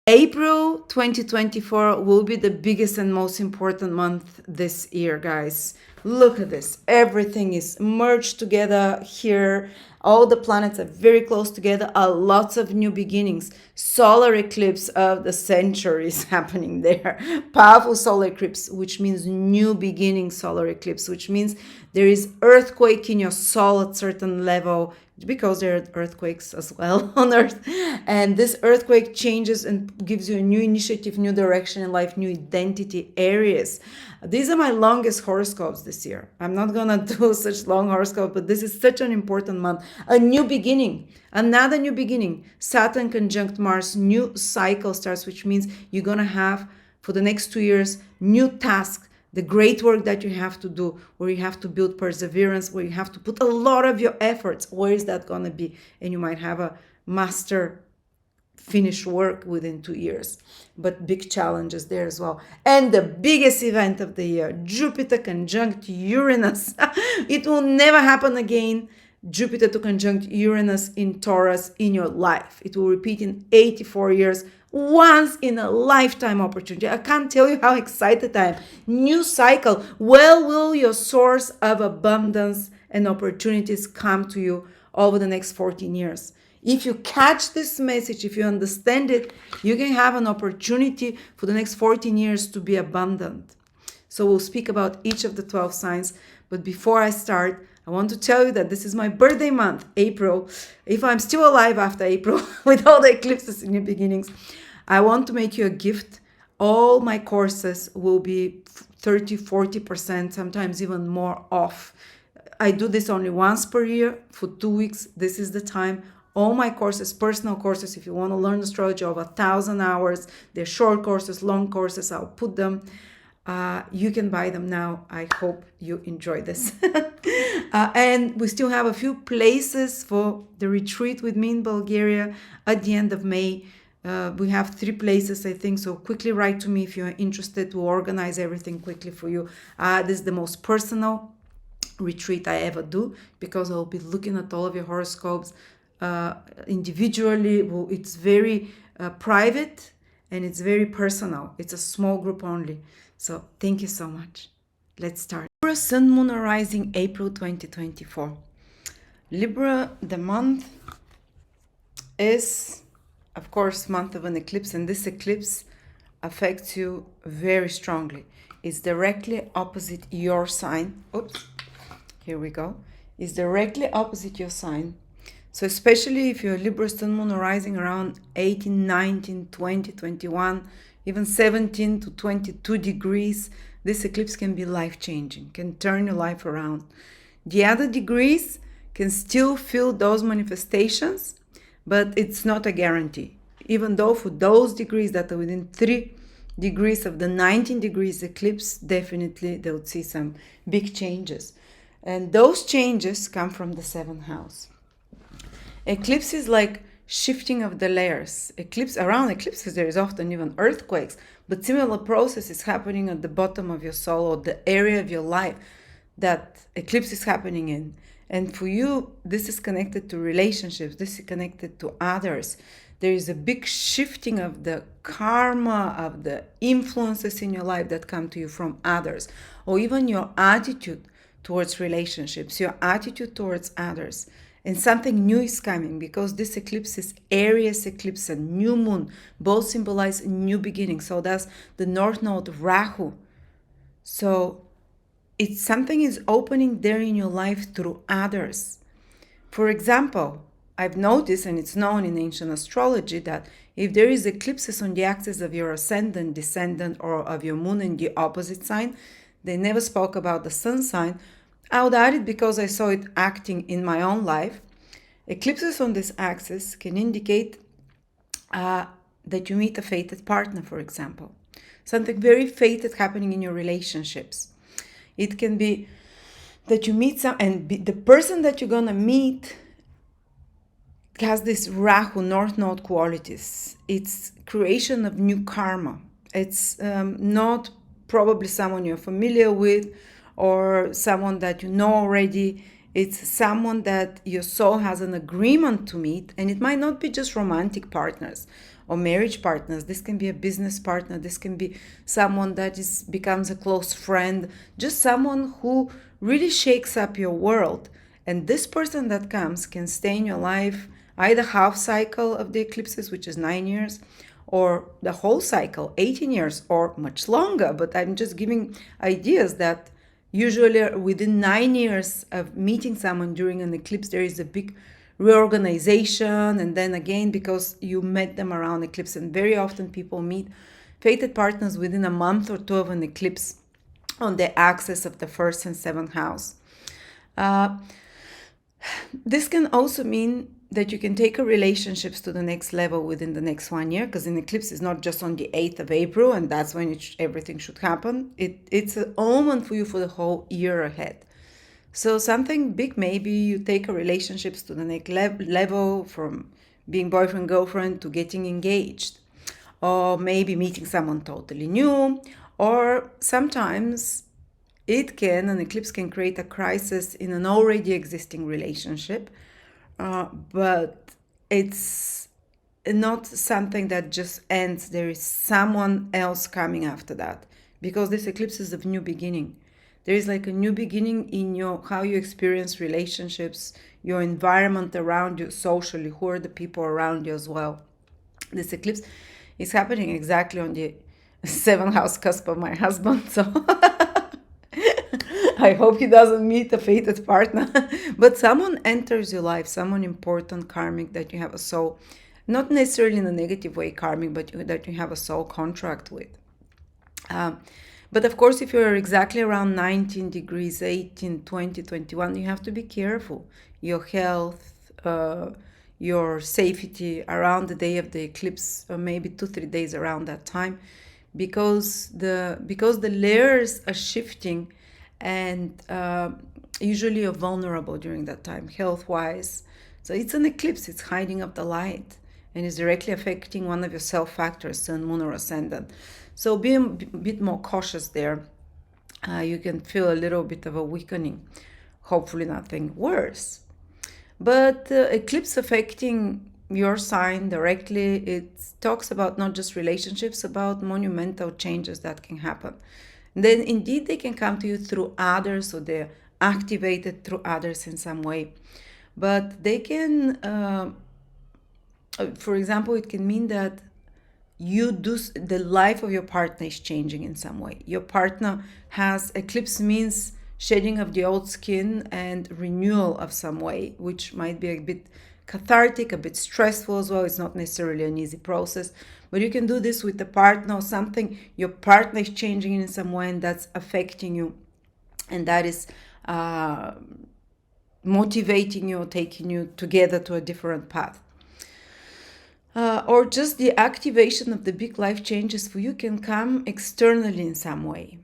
April 2024 will be the biggest and most important month this year, guys. Look at this. Everything is merged together here. All the planets are very close together. Lots of new beginnings. Solar eclipse of the century is happening there. Powerful solar eclipse, which means new beginning solar eclipse, which means there is earthquake in your soul at certain level, because there are earthquakes as well on Earth. And this earthquake changes and gives you a new initiative, new direction in life, new identity areas. These are my longest horoscopes this year. I'm not gonna do such long horoscope, but this is such an important month. A new beginning, another new beginning. Saturn conjunct Mars, new cycle starts, which means you're gonna have for the next 2 years new tasks, the great work that you have to do, where you have to build perseverance, where you have to put a lot of your efforts. Where is that going to be? And you might have a master finished work within 2 years, but big challenges there as well. And the biggest event of the year, Jupiter conjunct Uranus. It will never happen again. Jupiter to conjunct Uranus in Taurus in your life. It will repeat in 84 years. Once in a lifetime opportunity. I can't tell you how excited I am. New cycle. Well, will your source of abundance and opportunities come to you over the next 14 years? If you catch this message, if you understand it, you can have an opportunity for the next 14 years to be abundant. So we'll speak about each of the 12 signs. But before I start, I want to tell you that this is my birthday month, April. If I'm still alive after April, with all the eclipses and new beginnings, I want to make you a gift. All my courses will be 30, 40%, sometimes even more off. I do this only once per year for 2 weeks. This is the time. All my courses, personal courses, if you want to learn astrology over 1,000 hours, they're short courses, long courses, I'll put them. You can buy them now. I hope you enjoy this. And we still have a few places for the retreat with me in Bulgaria at the end of May. We have 3 places, I think, so quickly write to me if you're interested to organize everything quickly for you. This is the most personal retreat I ever do, because I'll be looking at all of your horoscopes individually. It's very private and it's very personal. It's a small group only. So thank you so much. Let's start. Libra, Sun, Moon, or Rising, April 2024. Libra, the month is, of course, month of an eclipse, and this eclipse affects you very strongly. It's directly opposite your sign. Oops, here we go. It's directly opposite your sign. So especially if you're Libra, Sun, Moon, or Rising around 18, 19, 20, 21, even 17 to 22 degrees, this eclipse can be life-changing, can turn your life around. The other degrees can still feel those manifestations, but it's not a guarantee. Even though for those degrees that are within 3 degrees of the 19 degrees eclipse, definitely they would see some big changes. And those changes come from the 7th house. Eclipse is like shifting of the layers. Around eclipses, there is often even earthquakes, but similar process is happening at the bottom of your soul, or the area of your life that eclipse is happening in. And for you, this is connected to relationships. This is connected to others. There is a big shifting of the karma, of the influences in your life that come to you from others, or even your attitude towards relationships, your attitude towards others. And something new is coming, because this eclipse is Aries eclipse and new moon. Both symbolize a new beginning. So that's the North Node of Rahu. So it's something is opening there in your life through others. For example, I've noticed, and it's known in ancient astrology, that if there is eclipses on the axis of your ascendant, descendant, or of your moon in the opposite sign, they never spoke about the sun sign. I would add it because I saw it acting in my own life. Eclipses on this axis can indicate that you meet a fated partner, for example. Something very fated happening in your relationships. It can be that you meet the person that you're going to meet has this Rahu, North Node qualities. It's creation of new karma. It's not probably someone you're familiar with, or someone that you know already. It's someone that your soul has an agreement to meet, and it might not be just romantic partners. or marriage partners. This can be a business partner. This can be someone that becomes a close friend, just someone who really shakes up your world. And this person that comes can stay in your life either half cycle of the eclipses, which is 9 years, or the whole cycle, 18 years, or much longer. But I'm just giving ideas that usually within 9 years of meeting someone during an eclipse, there is a big reorganization. And then again, because you met them around eclipse, and very often people meet fated partners within a month or two of an eclipse on the axis of the first and seventh house. This can also mean that you can take a relationships to the next level within the next 1 year, because an eclipse is not just on the 8th of April, and that's when everything should happen. It's an omen for you for the whole year ahead. So something big, maybe you take a relationships to the next level, from being boyfriend, girlfriend to getting engaged, or maybe meeting someone totally new, or sometimes an eclipse can create a crisis in an already existing relationship, but it's not something that just ends. There is someone else coming after that, because this eclipse is a new beginning. There is like a new beginning in how you experience relationships, your environment around you socially, who are the people around you as well. This eclipse is happening exactly on the 7th house cusp of my husband, so I hope he doesn't meet a fated partner. But someone enters your life, someone important, karmic, that you have a soul, not necessarily in a negative way karmic, but that you have a soul contract with. But of course, if you're exactly around 19 degrees, 18, 20, 21, you have to be careful. Your health, your safety around the day of the eclipse, or maybe 2-3 days around that time, because the layers are shifting, and usually you're vulnerable during that time, health-wise. So it's an eclipse, it's hiding up the light, and is directly affecting one of your self-factors, sun, moon, or ascendant. So be a bit more cautious there. You can feel a little bit of a weakening, hopefully nothing worse. But eclipse affecting your sign directly, it talks about not just relationships, about monumental changes that can happen. And then indeed they can come to you through others, so they're activated through others in some way. But they can, for example, it can mean that the life of your partner is changing in some way. Your partner has, eclipse means shedding of the old skin and renewal of some way, which might be a bit cathartic, a bit stressful as well. It's not necessarily an easy process, but you can do this with a partner or something. Your partner is changing in some way, and that's affecting you, and that is motivating you, taking you together to a different path. Or just the activation of the big life changes for you can come externally in some way.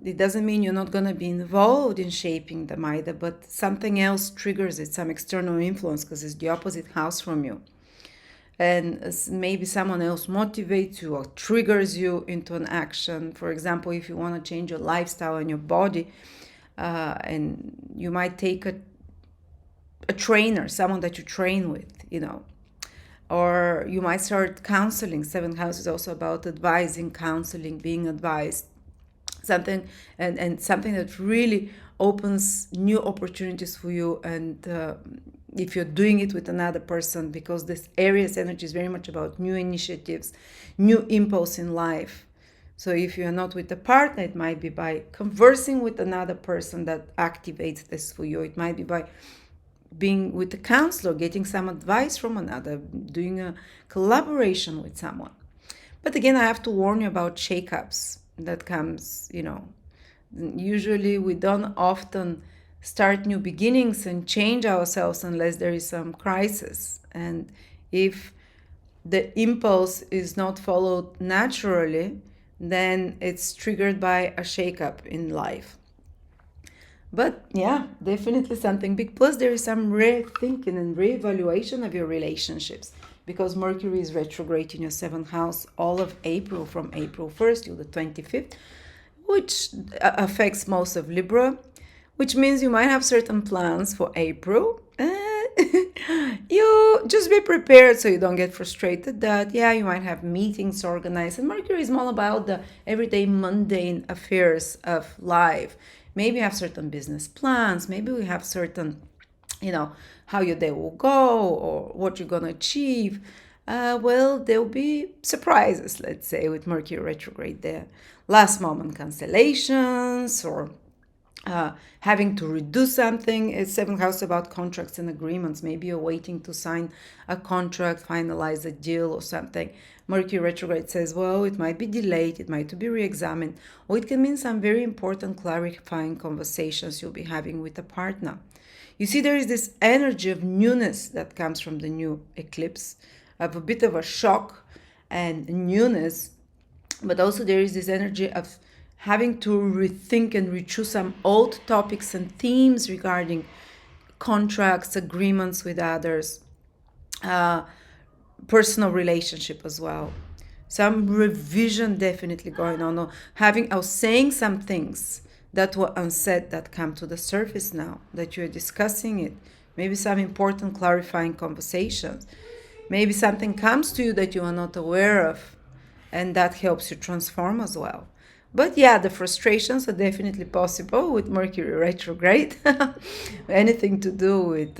It doesn't mean you're not going to be involved in shaping them either, but something else triggers it, some external influence, because it's the opposite house from you. And maybe someone else motivates you or triggers you into an action. For example, if you want to change your lifestyle and your body, and you might take a trainer, someone that you train with, or you might start counseling. 7th house is also about advising, counseling, being advised. Something and something that really opens new opportunities for you. And if you're doing it with another person, because this Aries energy is very much about new initiatives, new impulse in life. So if you're not with a partner, it might be by conversing with another person that activates this for you. It might be by being with a counselor, getting some advice from another, doing a collaboration with someone. But again, I have to warn you about shakeups that comes, usually we don't often start new beginnings and change ourselves unless there is some crisis. And if the impulse is not followed naturally, then it's triggered by a shakeup in life. But yeah, definitely something big. Plus there is some rethinking and reevaluation of your relationships, because Mercury is retrograde in your 7th house all of April, from April 1st to the 25th, which affects most of Libra, which means you might have certain plans for April. you just be prepared so you don't get frustrated that, yeah, you might have meetings organized. And Mercury is all about the everyday mundane affairs of life. Maybe you have certain business plans. Maybe we have certain, how your day will go or what you're going to achieve. Well, there'll be surprises, let's say, with Mercury retrograde there. Last moment cancellations or having to redo something. It's seventh house about contracts and agreements. Maybe you're waiting to sign a contract, finalize a deal or something. Mercury retrograde says, well, it might be delayed, it might be re-examined, or it can mean some very important clarifying conversations you'll be having with a partner. You see, there is this energy of newness that comes from the new eclipse, of a bit of a shock and newness, but also there is this energy of having to rethink and rechoose some old topics and themes regarding contracts, agreements with others, personal relationship as well. Some revision definitely going on. Or saying some things that were unsaid that come to the surface now, that you're discussing it. Maybe some important clarifying conversations. Maybe something comes to you that you are not aware of, and that helps you transform as well. But yeah, the frustrations are definitely possible with Mercury retrograde. Anything to do with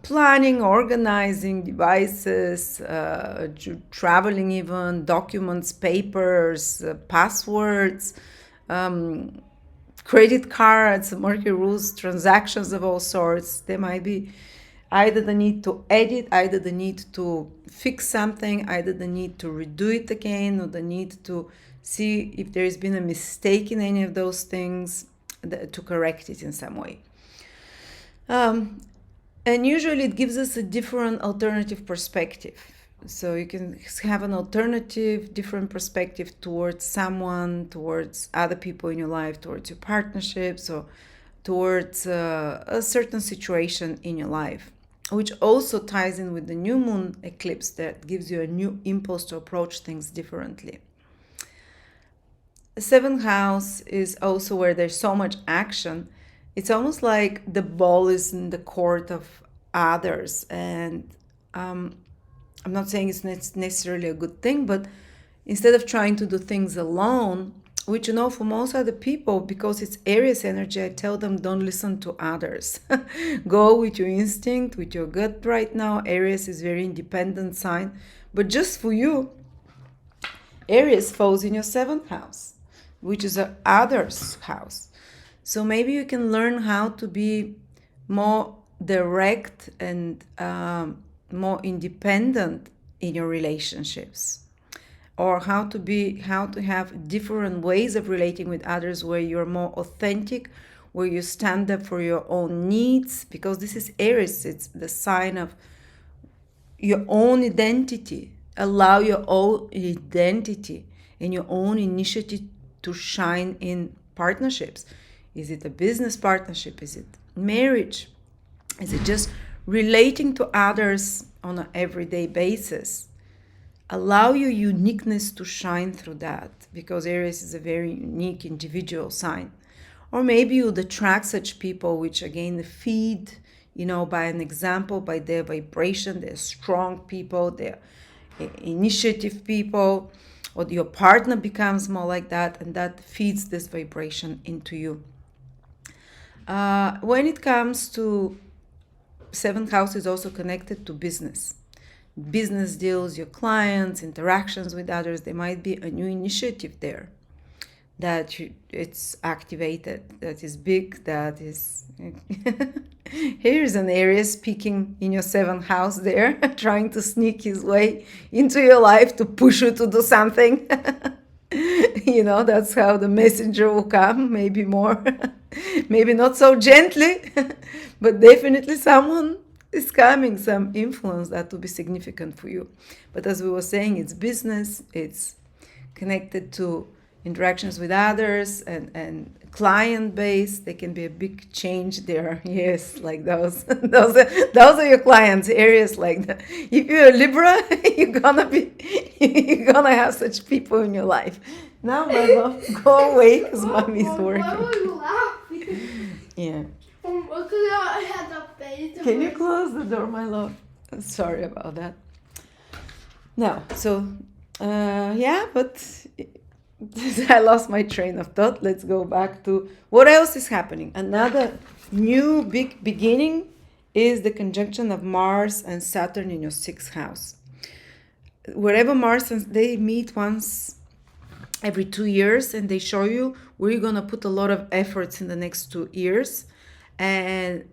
planning, organizing devices, traveling even, documents, papers, passwords, credit cards, Mercury rules, transactions of all sorts. There might be either the need to edit, either the need to fix something, either the need to redo it again, or the need to see if there's been a mistake in any of those things, to correct it in some way. And usually it gives us a different alternative perspective. So you can have an alternative, different perspective towards someone, towards other people in your life, towards your partnerships, or towards a certain situation in your life, which also ties in with the new moon eclipse that gives you a new impulse to approach things differently. The seventh house is also where there's so much action. It's almost like the ball is in the court of others. And I'm not saying it's necessarily a good thing, but instead of trying to do things alone, which, for most other people, because it's Aries energy, I tell them don't listen to others. Go with your instinct, with your gut right now. Aries is very independent sign. But just for you, Aries falls in your seventh house, which is the others house. So maybe you can learn how to be more direct and more independent in your relationships, or how to have different ways of relating with others where you're more authentic, where you stand up for your own needs, because this is Aries. It's the sign of your own identity. Allow your own identity and your own initiative to shine in partnerships. Is it a business partnership? Is it marriage? Is it just relating to others on an everyday basis? Allow your uniqueness to shine through that, because Aries is a very unique individual sign. Or maybe you'd attract such people which again feed, by an example, by their vibration. They're strong people, they're initiative people, or your partner becomes more like that, and that feeds this vibration into you. When it comes to seventh house, is also connected to business deals, your clients, interactions with others. There might be a new initiative there that it's activated, that is big, that is here's an Aries speaking in your seventh house there, trying to sneak his way into your life to push you to do something. That's how the messenger will come, maybe more maybe not so gently, but definitely someone is coming, some influence that will be significant for you. But as we were saying, it's business, it's connected to interactions with others and client base. There can be a big change there. Yes, like those those are your clients, Aries like that. If you're a Libra, you're gonna have such people in your life. Now, Mama, go away because Mommy's working. Why were you laughing? Yeah. Can you close the door, my love? Sorry about that. No, so yeah, but I lost my train of thought. Let's go back to what else is happening. Another new big beginning is the conjunction of Mars and Saturn in your sixth house. Wherever Mars and they meet once every 2 years, and they show you where you're gonna put a lot of efforts in the next 2 years, and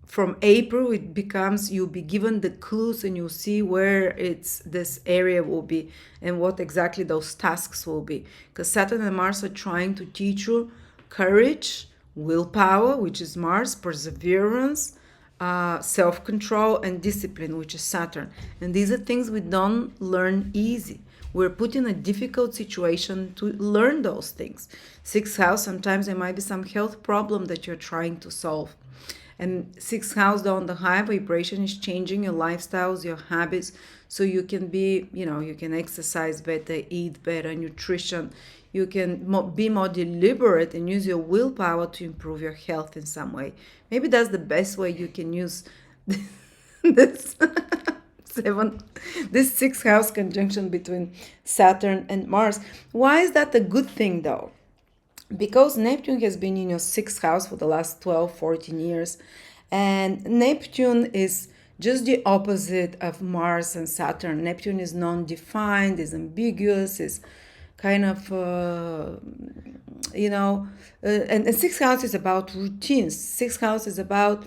from April it becomes you'll be given the clues and you'll see where it's this area will be and what exactly those tasks will be, because Saturn and Mars are trying to teach you courage, willpower, which is Mars, perseverance, self-control, and discipline, which is Saturn. And these are things we don't learn easy. We're put in a difficult situation to learn those things. Sixth house, sometimes there might be some health problem that you're trying to solve. And sixth house down the high vibration is changing your lifestyles, your habits, so you can be, you can exercise better, eat better, nutrition. You can be more deliberate and use your willpower to improve your health in some way. Maybe that's the best way you can use this this sixth house conjunction between Saturn and Mars. Why is that a good thing though? Because Neptune has been in your sixth house for the last 12, 14 years. And Neptune is just the opposite of Mars and Saturn. Neptune is non-defined, is ambiguous, is kind of, and sixth house is about routines. Sixth house is about,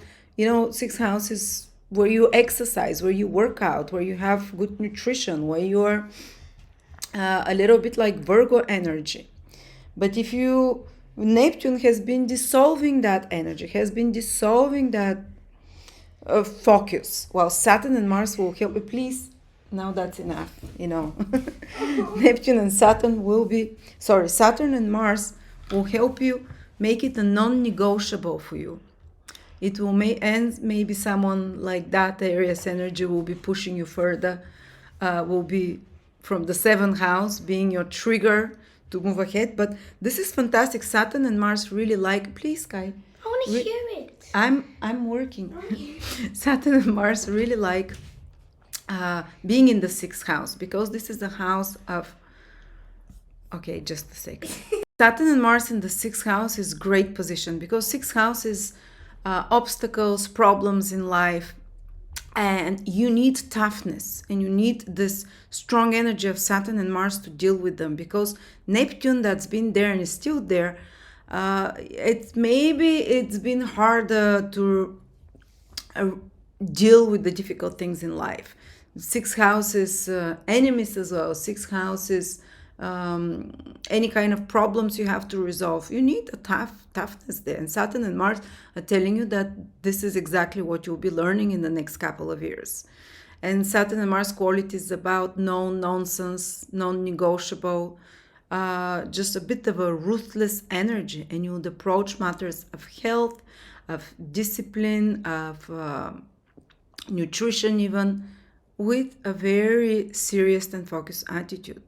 sixth house is where you exercise, where you work out, where you have good nutrition, where you are a little bit like Virgo energy. But if Neptune has been dissolving that energy, has been dissolving that focus, while Saturn and Mars will help you. Please, now that's enough, Neptune and Saturn Saturn and Mars will help you make it a non-negotiable for you. It will maybe someone like that Aries energy will be pushing you further, will be from the seventh house being your trigger to move ahead. But this is fantastic. Saturn and Mars really like, please, Kai. I want to hear it. I'm working. Saturn and Mars really like being in the sixth house, because this is the house of, okay, just a second. Saturn and Mars in the sixth house is great position, because sixth house is obstacles, problems in life, and you need toughness, and you need this strong energy of Saturn and Mars to deal with them, because Neptune, that's been there and is still there, it's been harder to deal with the difficult things in life. Sixth house is enemies as well. Sixth house is any kind of problems you have to resolve. You need a toughness there. And Saturn and Mars are telling you that this is exactly what you'll be learning in the next couple of years. And Saturn and Mars qualities about no nonsense, non-negotiable, just a bit of a ruthless energy. And you would approach matters of health, of discipline, of nutrition even, with a very serious and focused attitude.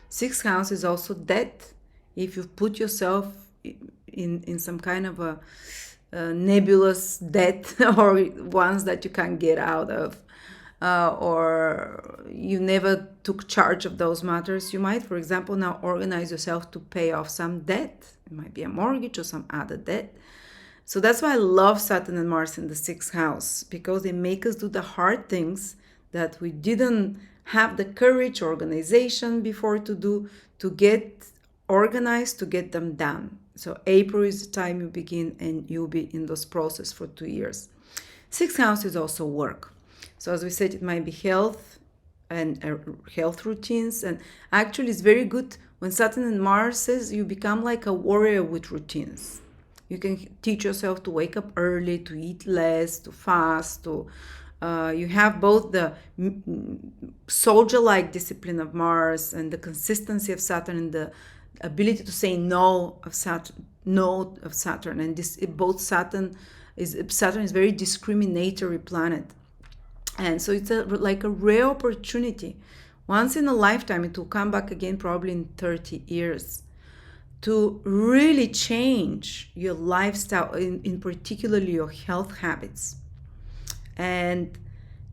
Sixth house is also debt. If you've put yourself in some kind of a nebulous debt, or ones that you can't get out of, or you never took charge of those matters, you might, for example, now organize yourself to pay off some debt. It might be a mortgage or some other debt. So that's why I love Saturn and Mars in the sixth house, because they make us do the hard things that we didn't have the courage, organization before to do, to get organized, to get them done. So April is the time you begin, and you'll be in this process for 2 years. Sixth house is also work. So as we said, it might be health and health routines. And actually it's very good when Saturn and Mars says you become like a warrior with routines. You can teach yourself to wake up early, to eat less, to fast, to you have both the soldier-like discipline of Mars and the consistency of Saturn, and the ability to say no of Saturn. And both Saturn is very discriminatory planet, and so it's like a rare opportunity. Once in a lifetime, it will come back again, probably in 30 years, to really change your lifestyle, in particularly your health habits. And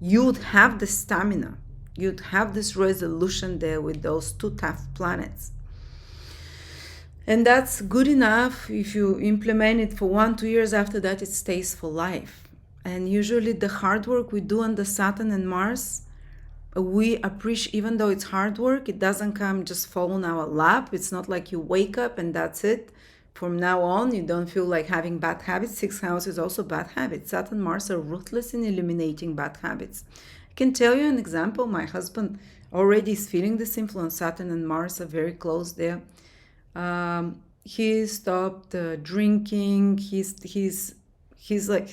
you'd have the stamina, you'd have this resolution there with those two tough planets. And that's good enough. If you implement it for 1-2 years, after that it stays for life. And usually the hard work we do on the Saturn and Mars, we appreciate. Even though it's hard work, it doesn't come just fall on our lap. It's not like you wake up and that's it. From now on, you don't feel like having bad habits. Sixth house is also bad habits. Saturn and Mars are ruthless in eliminating bad habits. I can tell you an example. My husband already is feeling this influence. Saturn and Mars are very close there. He stopped drinking. He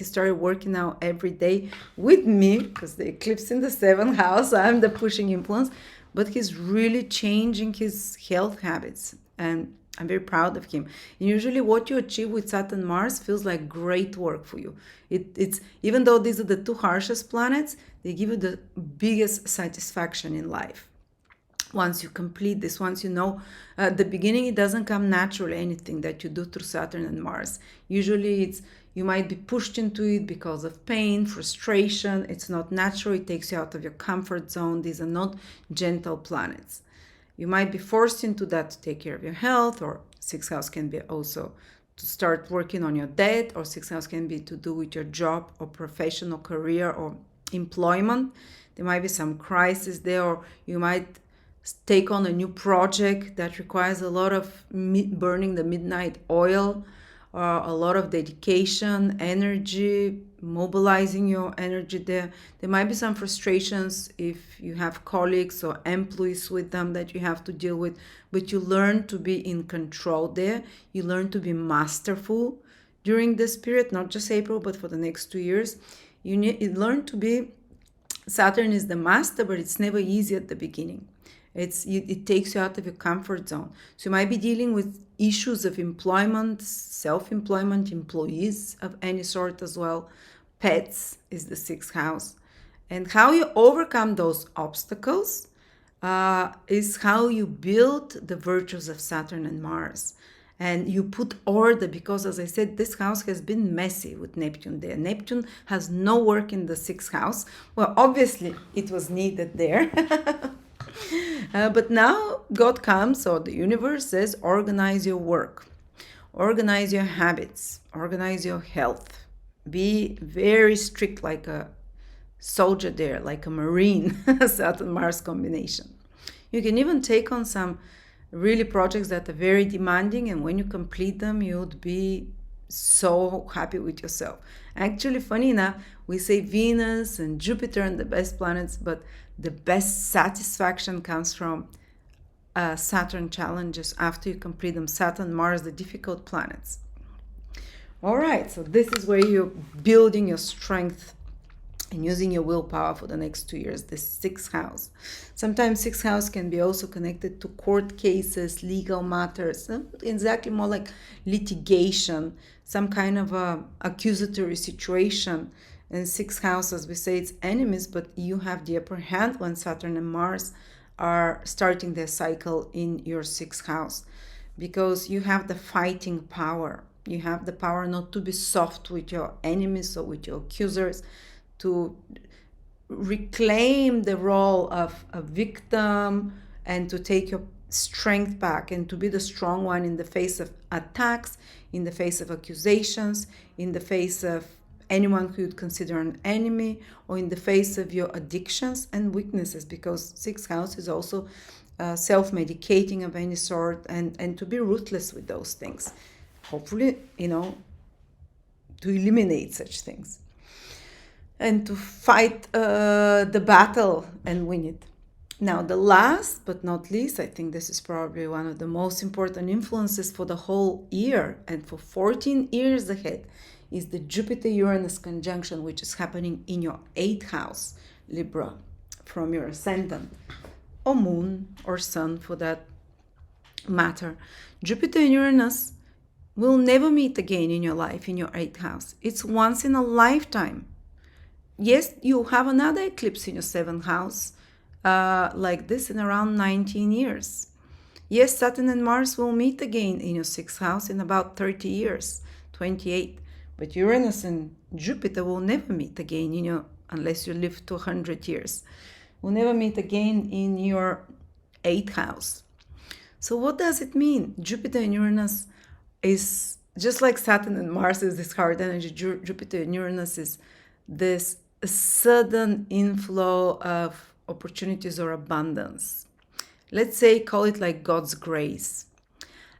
started working out every day with me, because the eclipse in the 7th house, I'm the pushing influence. But he's really changing his health habits, and I'm very proud of him. And usually what you achieve with Saturn Mars feels like great work for you. It's even though these are the two harshest planets, they give you the biggest satisfaction in life. Once you complete this, once you know, at the beginning it doesn't come naturally, anything that you do through Saturn and Mars. Usually you might be pushed into it because of pain, frustration. It's not natural. It takes you out of your comfort zone. These are not gentle planets. You might be forced into that to take care of your health, or sixth house can be also to start working on your debt, or sixth house can be to do with your job or professional career or employment. There might be some crisis there, or you might take on a new project that requires a lot of burning the midnight oil, a lot of dedication, energy, mobilizing your energy there. There might be some frustrations if you have colleagues or employees with them that you have to deal with, but you learn to be in control there. You learn to be masterful during this period, not just April, but for the next 2 years. You learn to be, Saturn is the master, but it's never easy at the beginning. It takes you out of your comfort zone. So you might be dealing with issues of employment, self-employment, employees of any sort as well. Pets is the 6th house. And how you overcome those obstacles is how you build the virtues of Saturn and Mars. And you put order, because, as I said, this house has been messy with Neptune there. Neptune has no work in the 6th house. Well, obviously, it was needed there. But now God comes, or the universe says, organize your work, organize your habits, organize your health. Be very strict, like a soldier there, like a Marine, Saturn-Mars combination. You can even take on some really projects that are very demanding, and when you complete them, you would be so happy with yourself. Actually, funny enough, we say Venus and Jupiter are the best planets, but the best satisfaction comes from Saturn challenges after you complete them. Saturn, Mars, the difficult planets. All right, so this is where you're building your strength and using your willpower for the next 2 years, the 6th house. Sometimes 6th house can be also connected to court cases, legal matters, exactly more like litigation, some kind of a accusatory situation. And 6th house, as we say, it's enemies, but you have the upper hand when Saturn and Mars are starting their cycle in your 6th house, because you have the fighting power. You have the power not to be soft with your enemies or with your accusers, to reclaim the role of a victim and to take your strength back and to be the strong one in the face of attacks, in the face of accusations, in the face of anyone who you'd consider an enemy, or in the face of your addictions and weaknesses, because 6th house is also self-medicating of any sort, and to be ruthless with those things. Hopefully, to eliminate such things. And to fight the battle and win it. Now, the last but not least, I think this is probably one of the most important influences for the whole year and for 14 years ahead, is the Jupiter-Uranus conjunction, which is happening in your 8th house, Libra, from your ascendant, or moon, or sun for that matter. Jupiter and Uranus will never meet again in your life, in your 8th house. It's once in a lifetime. Yes, you have another eclipse in your 7th house, like this in around 19 years. Yes, Saturn and Mars will meet again in your sixth house in about 30 years, 28. But Uranus and Jupiter will never meet again in your, unless you live to 100 years, will never meet again in your eighth house. So what does it mean? Jupiter and Uranus is just like Saturn and Mars is this hard energy. Jupiter and Uranus is this sudden inflow of opportunities or abundance. Let's say, call it like God's grace.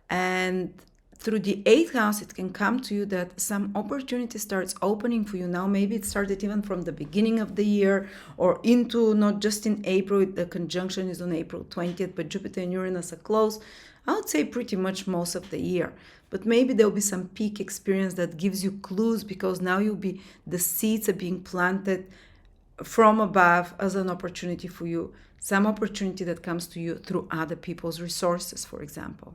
And through the eighth house, it can come to you that some opportunity starts opening for you now. Maybe it started even from the beginning of the year or into not just in April. The conjunction is on April 20th, but Jupiter and Uranus are close. I would say pretty much most of the year. But maybe there'll be some peak experience that gives you clues, because now the seeds are being planted from above as an opportunity for you. Some opportunity that comes to you through other people's resources, for example.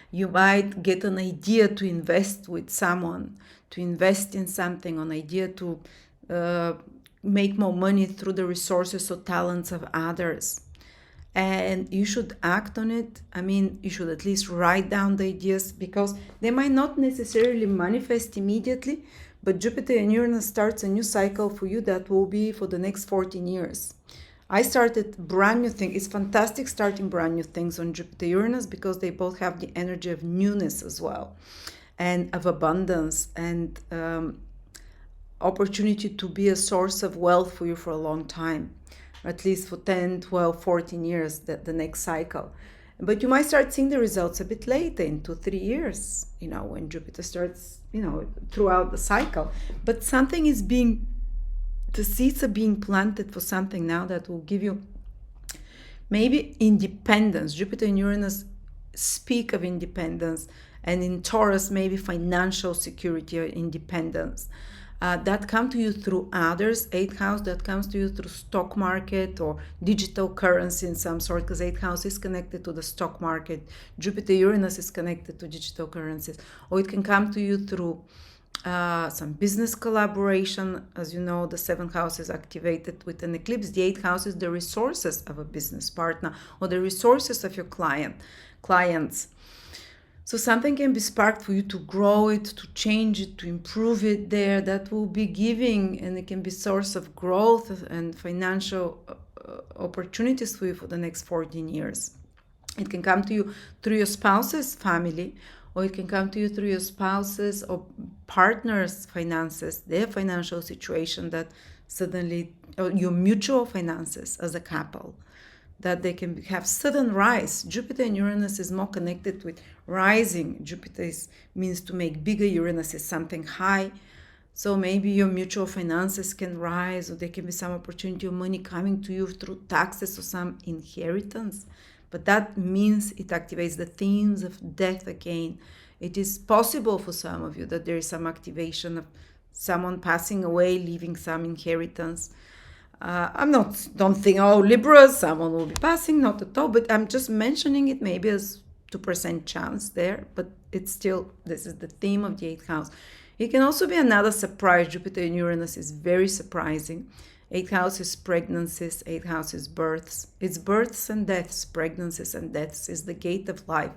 You might get an idea to invest with someone, to invest in something, an idea to make more money through the resources or talents of others. And you should act on it. I mean, you should at least write down the ideas, because they might not necessarily manifest immediately, but Jupiter and Uranus starts a new cycle for you that will be for the next 14 years. I started brand new things. It's fantastic starting brand new things on Jupiter Uranus, because they both have the energy of newness as well, and of abundance, and opportunity to be a source of wealth for you for a long time, at least for 10, 12, 14 years, the next cycle. But you might start seeing the results a bit later, in 2-3 years, when Jupiter starts, throughout the cycle. But the seeds are being planted for something now that will give you maybe independence. Jupiter and Uranus speak of independence, and in Taurus, maybe financial security or independence. That come to you through others. Eighth house, that comes to you through stock market or digital currency in some sort, because eighth house is connected to the stock market. Jupiter Uranus is connected to digital currencies. Or it can come to you through some business collaboration. As you know, the seventh house is activated with an eclipse. The eighth house is the resources of a business partner or the resources of your clients. So something can be sparked for you to grow it, to change it, to improve it there. That will be giving, and it can be source of growth and financial opportunities for you for the next 14 years. It can come to you through your spouse's family, or it can come to you through your spouse's or partner's finances, their financial situation, that suddenly, or your mutual finances as a couple, that they can have sudden rise. Jupiter and Uranus is more connected with rising. Jupiter means to make bigger. Uranus is something high. So maybe your mutual finances can rise, or there can be some opportunity of money coming to you through taxes or some inheritance. But that means it activates the themes of death again. It is possible for some of you that there is some activation of someone passing away, leaving some inheritance. Don't think, Libra, someone will be passing, not at all, but I'm just mentioning it maybe as 2% chance there, but it's still, this is the theme of the eighth house. It can also be another surprise. Jupiter in Uranus is very surprising. Eighth house is pregnancies, eighth house is births. It's births and deaths, pregnancies and deaths is the gate of life.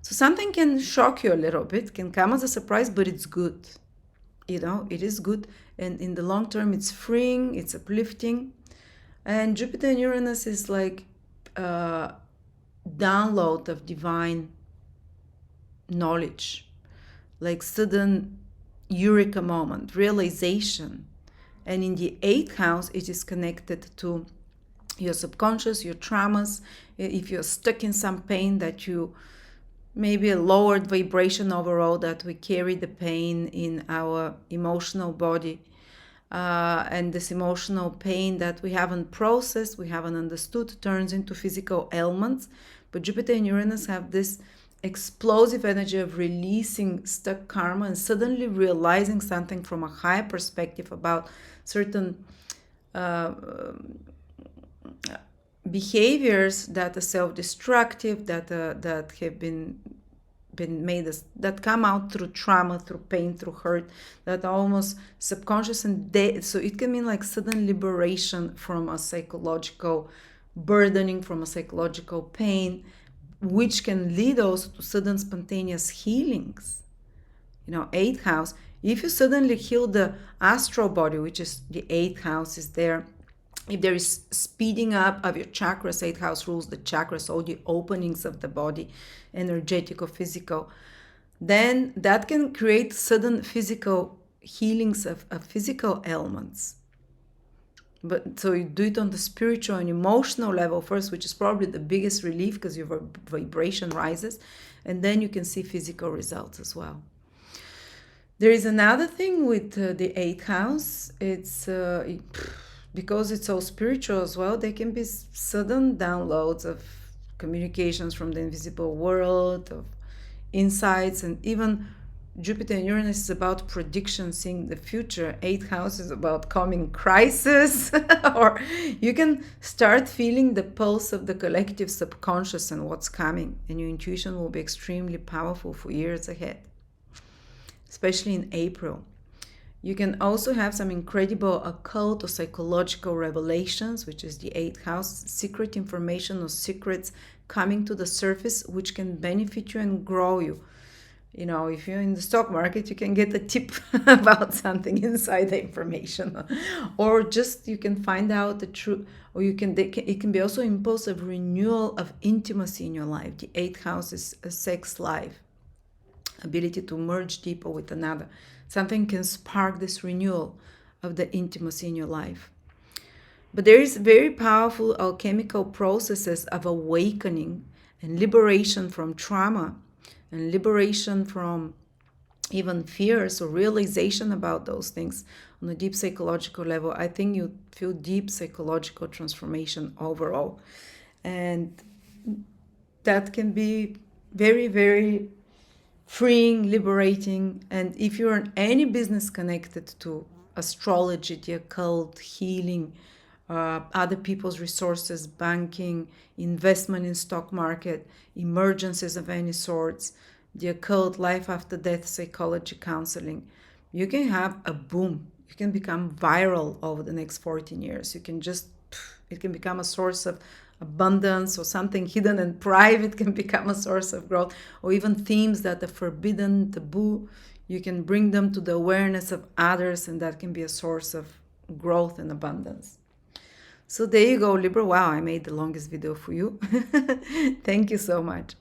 So something can shock you a little bit, can come as a surprise, but it's good. It is good. And in the long term, it's freeing, it's uplifting. And Jupiter and Uranus is like a download of divine knowledge, like sudden eureka moment, realization. And in the eighth house, it is connected to your subconscious, your traumas. If you're stuck in some pain, that you maybe a lowered vibration overall, that we carry the pain in our emotional body. And this emotional pain that we haven't processed, we haven't understood, turns into physical ailments. But Jupiter and Uranus have this explosive energy of releasing stuck karma and suddenly realizing something from a higher perspective about certain behaviors that are self-destructive, that have been made us, that come out through trauma, through pain, through hurt, that are almost subconscious and so it can mean like sudden liberation from a psychological burdening from a psychological pain, which can lead also to sudden spontaneous healings. You know, eighth house, if you suddenly heal the astral body, which is the eighth house is there, if there is speeding up of your chakras, eighth house rules the chakras, all the openings of the body, energetic or physical, then that can create sudden physical healings of physical ailments. But so you do it on the spiritual and emotional level first, which is probably the biggest relief because your vibration rises, and then you can see physical results as well. There is another thing with the eighth house. It's because it's so spiritual as well, there can be sudden downloads of communications from the invisible world, of insights, and even Jupiter and Uranus is about prediction, seeing the future. Eighth house is about coming crisis, or you can start feeling the pulse of the collective subconscious and what's coming, and your intuition will be extremely powerful for years ahead, especially in April. You can also have some incredible occult or psychological revelations, which is the eighth house, secret information or secrets coming to the surface, which can benefit you and grow you. You know, if you're in the stock market, you can get a tip about something inside the information, or just you can find out the truth, or it can be also impulsive renewal of intimacy in your life. The eighth house is a sex life, ability to merge deeper with another. Something can spark this renewal of the intimacy in your life. But there is very powerful alchemical processes of awakening and liberation from trauma, and liberation from even fears or realization about those things on a deep psychological level. I think you feel deep psychological transformation overall. And that can be very, very freeing, liberating. And if you're in any business connected to astrology, the occult, healing, other people's resources, banking, investment in stock market, emergencies of any sorts, the occult, life after death, psychology, counseling, you can have a boom. You can become viral over the next 14 years. It can become a source of abundance, or something hidden and private can become a source of growth, or even themes that are forbidden, taboo. You can bring them to the awareness of others, and that can be a source of growth and abundance. So there you go, Libra. Wow, I made the longest video for you. Thank you so much.